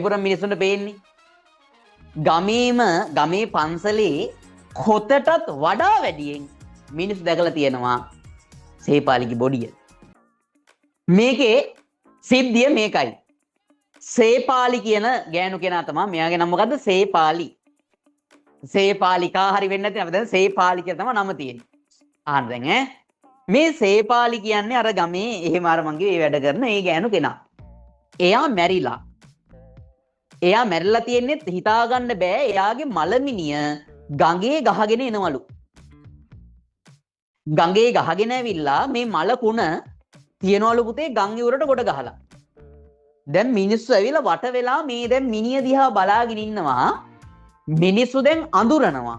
වැඩිපුරම මිනිස්සුන්ට පේන්නේ. ගමේ පන්සලේ කොතටත් වඩා වැඩියෙන් මිනිස්සු දැකලා තියෙනවා සේපාලිගේ බොඩිය. මේකේ සිද්ධිය මේකයි. සේපාලි කියන ගෑනු කෙනා තමයි. මෙයාගේ නම මොකද්ද? සේපාලි. සේපාලිකා හරි වෙන්නේ නැති නේද? සේපාලි කියලා තමයි නම තියෙන්නේ. අහන්න දැන් මේ සේපාලි කියන්නේ අර ගමේ එහෙම අර මංගේ ඒ වැඩ කරන ඒ ගෑනු කෙනා. එයා මැරිලා තියෙන්නේ හිතාගන්න බෑ. එයාගේ මලමිනිය ගඟේ ගහගෙන එනවලු. ගඟේ ගහගෙන ඇවිල්ලා මේ මල කුණ තියනවලු පුතේ ගඟ ඉවුරට ගොඩ ගහලා. දැන් මිනිස්සු ඇවිල්ලා වට වෙලා මේ දැන් මිනිය දිහා බලාගෙන ඉන්නවා. මිනිස්සු දැන් අඳුරනවා.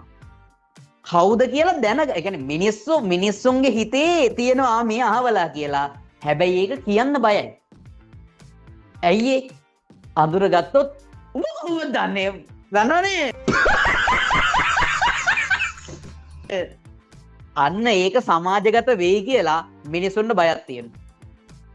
කවුද කියලා ඒ කියන්නේ මිනිස්සුන්ගේ හිතේ තියෙනවා මේ අහවලා කියලා. හැබැයි ඒක කියන්න බයයි. ඇයි ඒ? අඳුරගත්තොත් උඹ දන්නවනේ. අන්න ඒක සමාජගත වෙයි කියලා මිනිස්සුන්ට බයක් තියෙනවා.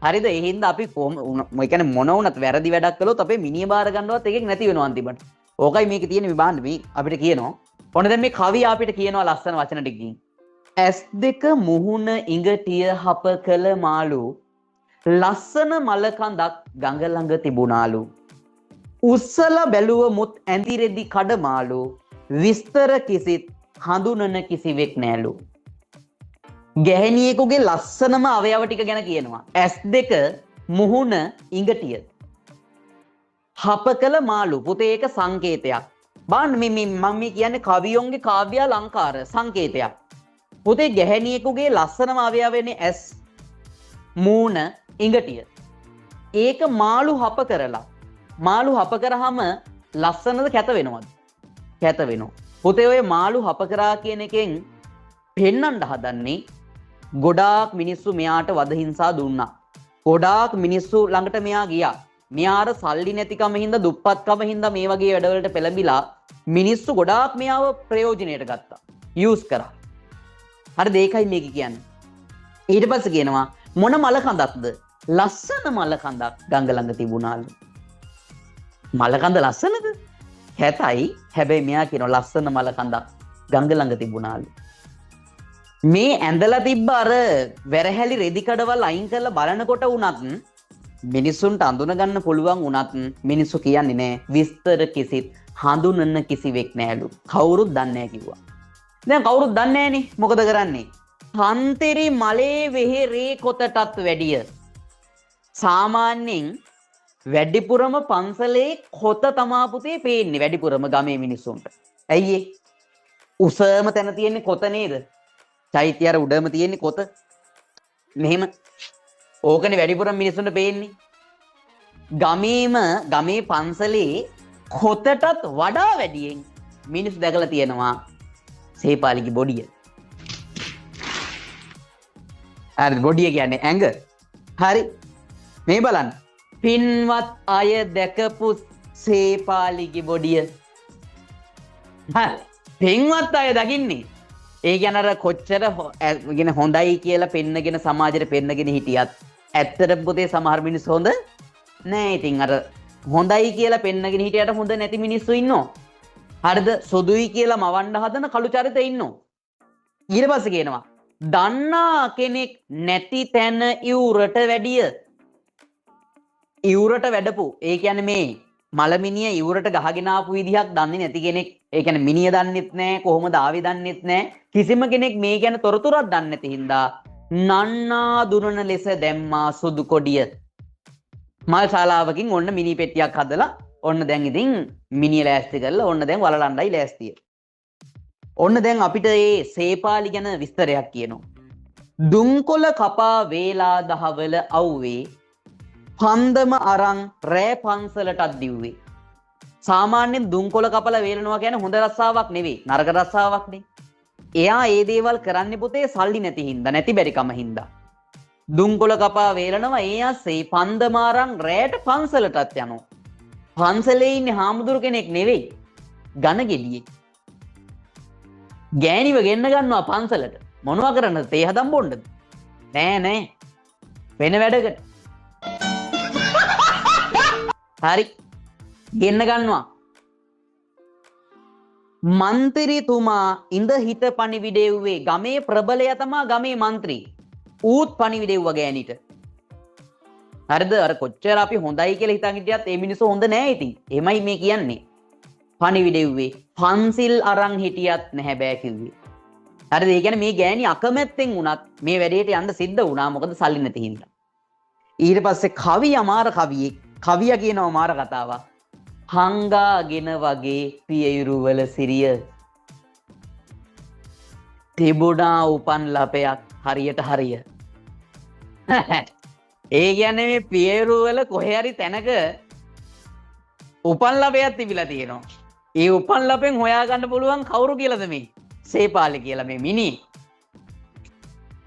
හරිද? ඒ හින්දා අපි ඒ කියන්නේ මොන වුණත් වැරදි වැඩක් කළොත් අපේ මිනිය බාර ගන්නවත් එකෙක් නැති වෙනවා අන්තිමට. ඕකයි මේකේ තියෙන විභාණ්ඩ මේ අපිට කියනවා. ඔන්න දැන් මේ කවිය අපිට කියනවා ලස්සන වචන ටිකකින්. ඇස් දෙක මුහුණ ඉඟටිය හප කළ මාළු ලස්සන මල කඳක් ගඟ ළඟ තිබුණාලු. උස්සල බැලුව මුත් ඇඳිරෙදි කඩමාලු විස්තර කිසිත් හඳුනන කිසිවෙක් නෑලු. ගැහැණියෙකුගේ ලස්සනම අවයව ටික ගැන කියනවා. ඇස් දෙක මුහුණ ඉඟටිය හප කළ මාළු. පුතේ ඒක සංකේතයක්. බලන්න මම කියන්නේ කවියොන්ගේ කාව්‍ය අලංකාර සංකේතයක්. පුතේ ගැහැණියෙකුගේ ලස්සනම අවයවනේ ඇස් මූණ ඉඟටිය. ඒක මාළු හප කරලා මාළු හප කරාම ලස්සනද කැත වෙනවද? කැත වෙනවා. පුතේ ඔය මාළු හප කරා කියන එකෙන් පෙන්නන්න හදන්නේ ගොඩාක් මිනිස්සු මෙයාට වද හිංසා දුන්නා. ගොඩාක් මිනිස්සු ළඟට මෙයා ගියා. මෙයාට සල්ලි නැතිකම හින්දා දුප්පත්කම හින්දා මේ වගේ වැඩවලට පෙළඹිලා මිනිස්සු ගොඩාක් මෙයාව ප්‍රයෝජනයට ගත්තා. යූස් කරා. හරිද? ඒකයි මේක කියන්නේ. ඊට පස්සේ කියනවා මොන මල කඳක්ද? ලස්සන මල කඳක් ගඟ ළඟ තිබුණාලු. මල කඳ ලස්සනද? කැතයි. හැබැයි මෙයා කියනවා ලස්සන මල කඳක් ගඟ ළඟ තිබුණාලු. මේ ඇඳලා තිබ්බ අර වැරහැලි රෙදි කඩවල් අයින් කරලා බලනකොට වුණත් මිනිස්සුන්ට අඳුන ගන්න පුළුවන් වුණත් මිනිස්සු කියන්නේ නෑ විස්තර කිසිත් හඳුනන කිසිවෙක් නෑලු. කවුරුත් දන්නේ නෑ කිව්වා. දැන් කවුරුත් දන්නේ නෑනේ. මොකද කරන්නේ? හන්තිරි මලේ වෙහෙරේ කොතටත් වැඩිය. සාමාන්‍යයෙන් වැඩිපුරම පන්සලේ කොත තමා පුතේ පේන්නේ වැඩිපුරම ගමේ මිනිස්සුන්ට. ඇයි ඒ? උසම තැන තියෙන්නේ කොත නේද? චෛත්‍ය අර උඩම තියෙන්නේ කොත. මෙහෙම ඕකනේ වැඩිපුරම මිනිස්සුන්ට පේන්නේ. ගමේ පන්සලේ කොතටත් වඩා වැඩියෙන් මිනිස්සු දැකලා තියෙනවා සේපාලිගේ බොඩිය. හරි බොඩිය කියන්නේ ඇඟ. හරි. මේ බලන්න. පින්වත් අය දැකපු සේපාලිගේ බොඩිය. හරි. පින්වත් අය දකින්නේ. ඒ කියන්නේ අර කොච්චර හොඳයි කියලා පෙන්නගෙන සමාජයට පෙන්නගෙන හිටියත් ඇත්තටම පුතේ සමහර මිනිස්සු හොඳ නෑ. ඉතින් අර හොඳයි කියලා පෙන්නගෙන හිටියට හොඳ නැති මිනිස්සු ඉන්නවා. හරිද? සුදුයි කියලා මවන්න හදන කළු චරිත ඉන්නවා. ඊට පස්සේ කියනවා දන්නා කෙනෙක් නැති තැන ඉවුරට වැඩිය. ඉවුරට වැඩපු. ඒ කියන්නේ මේ මලමිනිය ඉවුරට ගහගෙන ආපු විදිහක් දන්නේ නැති කෙනෙක්. ඒ කියන්නේ මිනිය දන්නෙත් නෑ, කොහොමද ආවේ දන්නෙත් නෑ. කිසිම කෙනෙක් මේ ගැන තොරතුරක් දන්නේ නැති හින්දා නන්නා දුරන ලෙස දැම්මා සුදු කොඩිය. මල් ශාලාවකින් ඔන්න මිනි පෙට්ටියක් හදලා ඔන්න දැන් ඉතින් මිනිය ලෑස්ති කරලා ඔන්න දැන් වලලණ්ඩයි ලෑස්තිය. ඔන්න දැන් අපිට මේ සේපාලි ගැන විස්තරයක් කියනවා. දුම්කොළ කපා වේලා දහවල අවුවේ පන්දම අරන් රෑ පන්සලටත් දිව්වේ. සාමාන්‍යයෙන් දුම්කොළ කපලා වේලනවා කියන්නේ හොඳ රස්සාවක් නෙවෙයි, නරක රස්සාවක් නේ. එයා ඒ දේවල් කරන්නේ පුතේ සල්ලි නැති හින්දා, නැති බැරිකම හින්දා. දුම්කොළ කපා වේලනවා ඒ ආසේ පන්දම අරන් රෑට පන්සලටත් යනවා. පන්සලේ ඉන්නේ හාමුදුරු කෙනෙක් නෙවෙයි, ඝන ගෙඩියෙක්. ගෑණිව ගෙන්න ගන්නවා පන්සලට. මොනවා කරන්නද? තේ හදන් බොන්නද? නෑ. වෙන වැඩකට. හරි. ගෙන්න ගන්නවා. මන්ත්‍රීතුමා ඉඳ හිත පණිවිඩෙව්වේ ගමේ ප්‍රබලය තමා ගමේ මන්ත්‍රී. ඌත් පණිවිඩෙව්ව ගෑනිට. හරිද? අර කොච්චර අපි හොඳයි කියලා හිතන් හිටියත් ඒ මිනිස්සු හොඳ නෑ ඉතින්. එමයි මේ කියන්නේ. පණිවිඩෙව්වේ පන්සිල් අරන් හිටියත් නැහැ බෑ කිව්වේ. හරිද? ඒ කියන්නේ මේ ගෑණි අකමැත්තෙන් වුණත් මේ වැඩේට යන්න සිද්ධ වුණා. මොකද සල්ලි නැති හින්දා. ඊට පස්සේ කවියා මාර කවියෙක්. කවියා කියනවා මාර කතාවක්. හංගාගෙන වගේ පියයුරු වල සිරිය තිබුණා උපන් ලපයක් හරියට හරිය. ඒ කියන්නේ මේ පියයුරු වල කොහේ හරි තැනක උපන් ලපයක් තිබිලා තියෙනවා. ඒ උපන් ලපෙන් හොයාගන්න පුළුවන් කවුරු කියලාද මේ? සේපාලි කියලා මේ මිනි.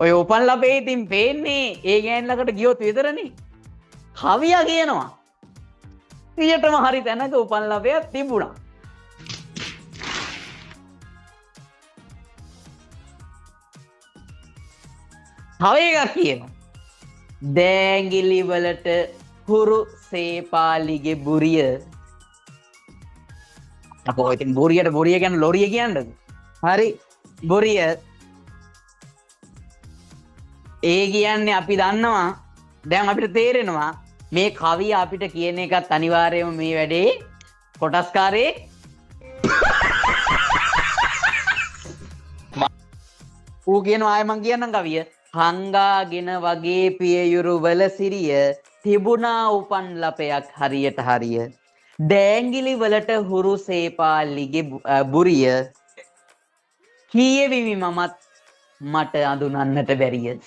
ඔය උපන් ලපේ ඉතින් පේන්නේ ඒ ගෑන් ළඟට ගියොත් විතරනේ. කවියා කියනවා ඊයටම හරි තැනක උපන් ලපයක් තිබුණා. තව එකක් කියනවා. දෑංගිලි වලට හුරු සේපාලිගේ බුරිය. අපෝ ඉතින් බුරියට බුරිය කියන්නේ ලොරිය කියන්නද? හරි බුරිය. ඒ කියන්නේ අපි දන්නවා දැන් අපිට තේරෙනවා මේ කවිය අපිට කියන එකත් අනිවාර්යයෙන්ම මේ වැඩේ කොටස්කාරේ ඌ කියනවා ආයෙ මං කියන්නම් කවිය. හංගාගෙන වගේ පියයුරු වල සිරිය තිබුණා උපන් ලපයක් හරියට හරිය. දෑංගිලි වලට හුරු සේපාලිගේ බුරිය කියවෙමි මමත් මට අඳුනන්නට බැරිය.